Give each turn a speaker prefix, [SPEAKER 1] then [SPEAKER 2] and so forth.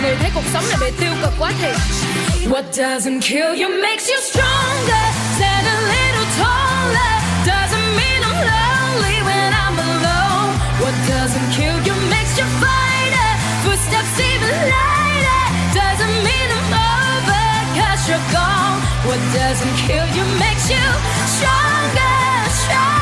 [SPEAKER 1] người thấy cuộc sống này bị tiêu cực quá thì what doesn't kill you makes you stronger. Stand a little taller. Doesn't mean I'm lonely when I'm alone. What doesn't kill you makes you fighter. Footsteps even lighter. Doesn't mean I'm over 'cause you're gone. What doesn't kill you makes you stronger, stronger.